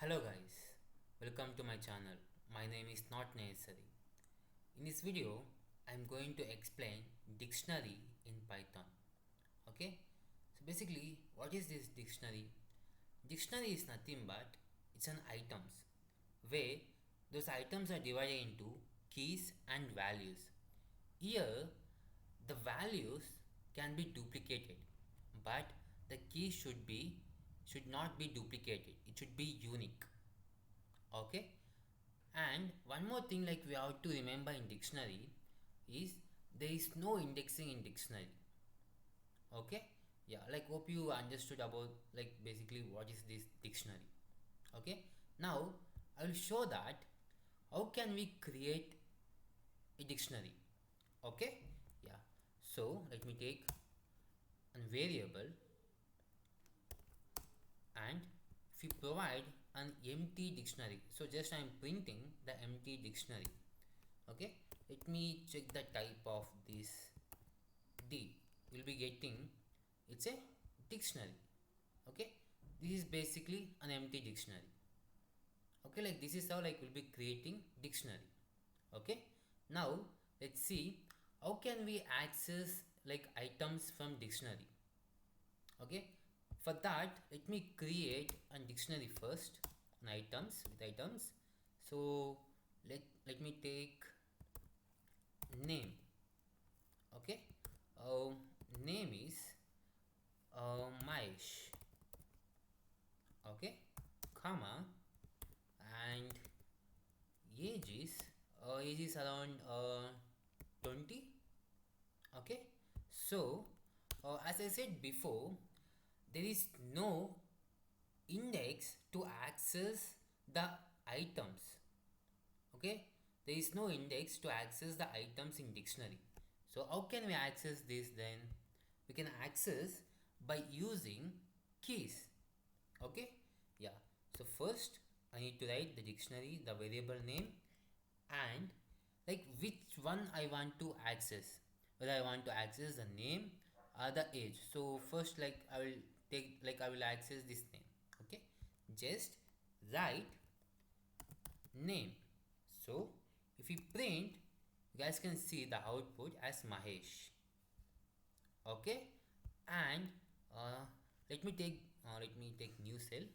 Hello guys, welcome to my channel. My name is Not Necessary. In this video, I'm going to explain dictionary in Python. Okay, so basically, what is this dictionary? Dictionary is nothing but it's an items where those items are divided into keys and values. Here, the values can be duplicated, but the key should not be duplicated. It should be unique. Okay, and one more thing like we have to remember in dictionary is there is no indexing in dictionary. Okay, yeah, like hope you understood about like basically what is this dictionary. Okay, now I will show that how can we create a dictionary. Okay, yeah, so let me take a variable, and if you provide an empty dictionary, so just I'm printing the empty dictionary. Okay, let me check the type of this D. We'll be getting it's a dictionary. Okay, this is basically an empty dictionary. Okay, like this is how like we'll be creating dictionary. Okay, now let's see how can we access like items from dictionary. Okay, for that let me create a dictionary first, an items with items. So let me take name. Okay, uh, name is Maish. Okay, comma, and age is around 20. Okay, so as I said before, there is no index to access the items. Okay, there is no index to access the items in dictionary. So how can we access this then? We can access by using keys. Okay, yeah, so first I need to write the dictionary, the variable name, and like which one I want to access, whether I want to access the name or the age. So first like I will access this name. Okay, just write name. So if we print, you guys can see the output as Mahesh. Okay, and uh, let me take new cell.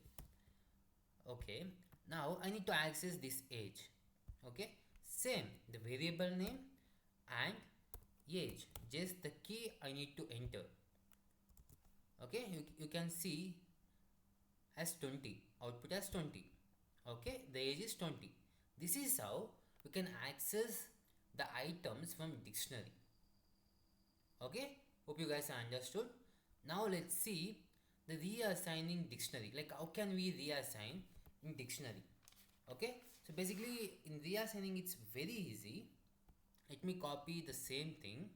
Okay, now I need to access this age. Okay, same the variable name and age, just the key I need to enter. Okay, you can see as 20, output as 20. Okay, the age is 20. This is how we can access the items from dictionary. Okay, hope you guys understood. Now let's see the reassigning dictionary, like how can we reassign in dictionary. Okay, so basically in reassigning it's very easy. Let me copy the same thing.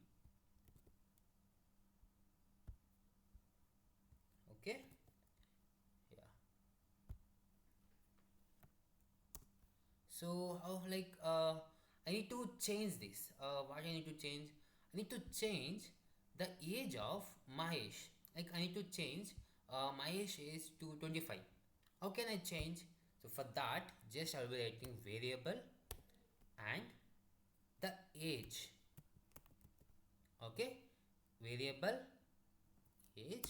Okay, yeah, so how like I need to change this. What I need to change, I need to change the age of Mahesh. Like I need to change Mahesh is to 25. How can I change? So for that just I'll be writing variable and the age. Okay, variable age,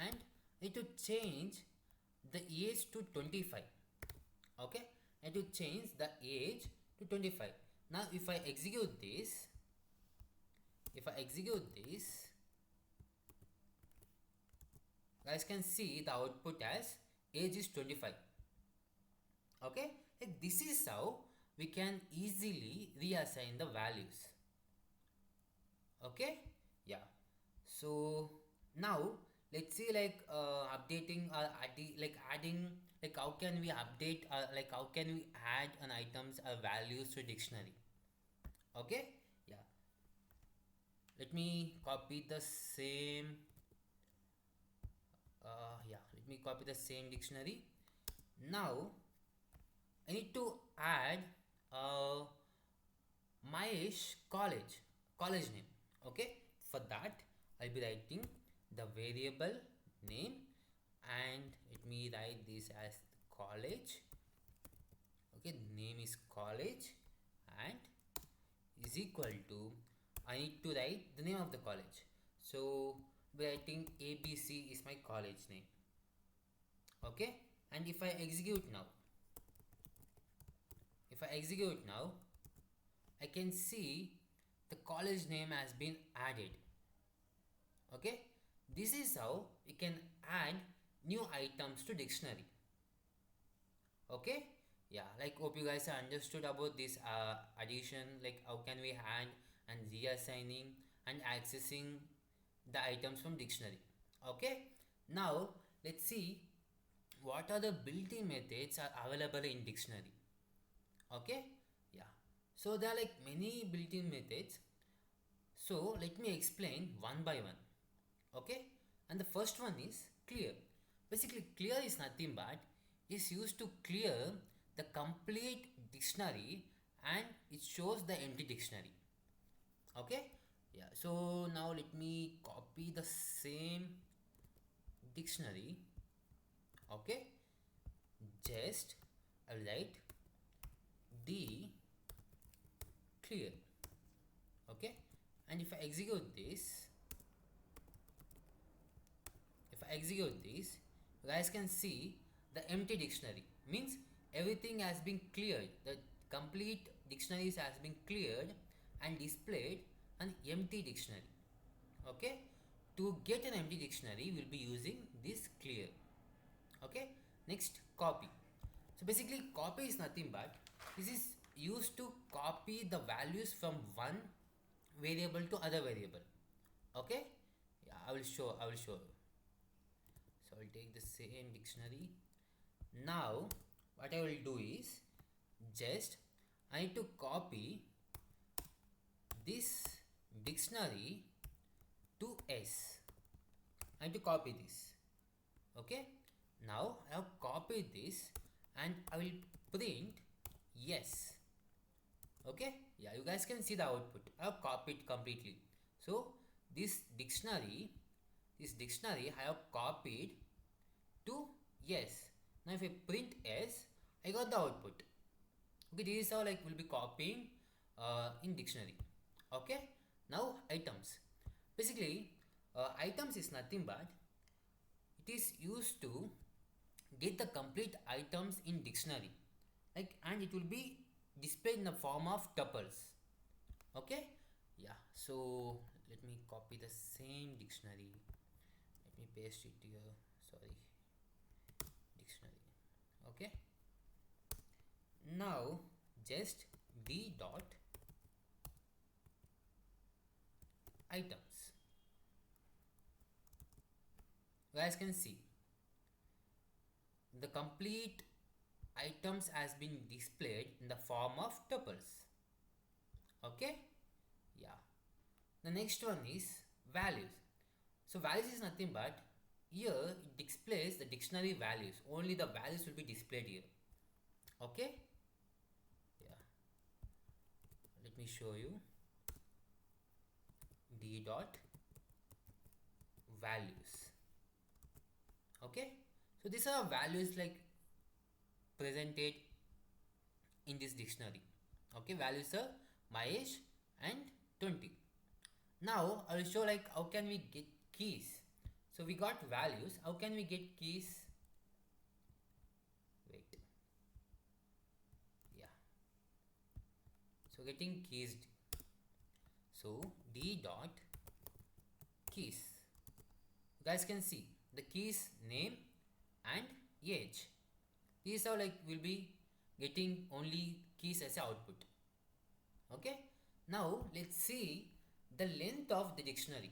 and need to change the age to 25. Okay, and to change the age to 25. Now if I execute this, guys can see the output as age is 25. Okay, like this is how we can easily reassign the values. Okay, yeah, so now let's see like updating or adding, like how can we update like how can we add an items or values to dictionary. Okay, yeah, let me copy the same let me copy the same dictionary. Now I need to add uh, Mahesh college name. Okay, for that I'll be writing the variable name, and let me write this as college. is college and is equal to, I need to write the name of the college. So writing ABC is my college name. Okay, and if I execute now, I can see the college name has been added. Okay, this is how we can add new items to dictionary. Okay, yeah, like hope you guys have understood about this addition, like how can we add and reassigning and accessing the items from dictionary. Okay, now let's see what are the built-in methods are available in dictionary. Okay, yeah, so there are like many built-in methods, so let me explain one by one. Okay, and the first one is clear. Basically clear is nothing but is used to clear the complete dictionary and it shows the empty dictionary. Okay, yeah, so now let me copy the same dictionary. Okay, just I'll write d clear. Okay, and if I execute this, you guys can see the empty dictionary means everything has been cleared. The complete dictionaries has been cleared and displayed an empty dictionary. Okay, to get an empty dictionary we'll be using this clear. Okay, next copy. So basically copy is nothing but this is used to copy the values from one variable to other variable. Okay, yeah, I will show so I'll take the same dictionary. Now what I will do is just I need to copy this dictionary to S. I need to copy this. Okay, now I have copied this and I will print yes. Okay, yeah, you guys can see the output. I have copied completely. So this dictionary I have copied to yes. Now if I print S, I got the output. Okay, this is how like we'll be copying in dictionary. Okay, now items. Basically items is nothing but it is used to get the complete items in dictionary, like, and it will be displayed in the form of tuples. Okay, yeah, so let me copy the same dictionary, let me paste it here. Sorry, dictionary. Okay, now just d dot items. You guys can see the complete items has been displayed in the form of tuples. Okay, yeah, the next one is values. So values is nothing but here it displays the dictionary values, only the values will be displayed here. Okay, yeah, let me show you d dot values. Okay, so these are values like presented in this dictionary. Okay, values are Mahesh and 20. Now I will show like how can we get keys. So we got values, how can we get keys? Wait, yeah, so getting keys, so d dot keys. You guys can see the keys name and age. This is how like we'll be getting only keys as a output. Okay, now let's see the length of the dictionary.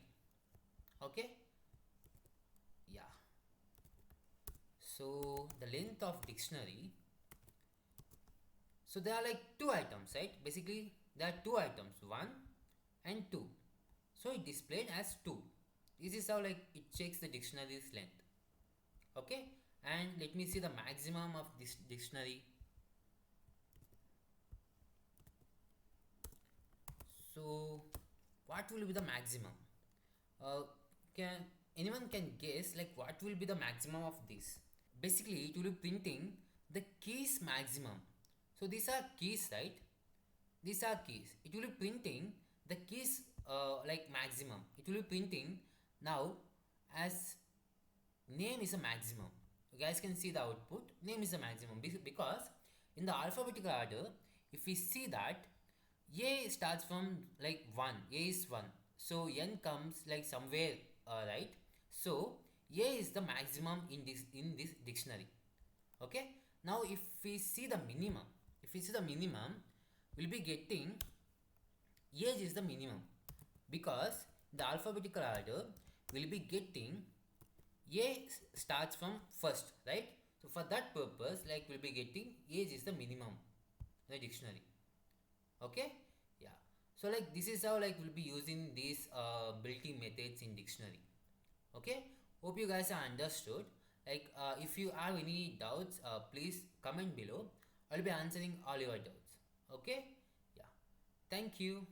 Okay, yeah, so the length of dictionary, so there are like two items, right? Basically there are two items, 1 and 2, so it displayed as 2. This is how like it checks the dictionary's length. Okay, and let me see the maximum of this dictionary. So what will be the maximum? Can anyone can guess like what will be the maximum of this? Basically it will be printing the keys maximum. So these are keys, right? These are keys. It will be printing the keys like maximum. It will be printing now as name is a maximum. You guys can see the output. Name is a maximum because in the alphabetical order, if we see that A starts from like 1, A is 1, so N comes like somewhere right. So A is the maximum in this dictionary. Okay. Now if we see the minimum, we'll be getting age is the minimum because the alphabetical order will be getting A starts from first, right? So for that purpose, like we'll be getting age is the minimum in the dictionary. Okay, yeah. So like this is how like we'll be using these built-in methods in dictionary. Okay, hope you guys are understood. Like if you have any doubts, please comment below. I'll be answering all your doubts. Okay, yeah. Thank you.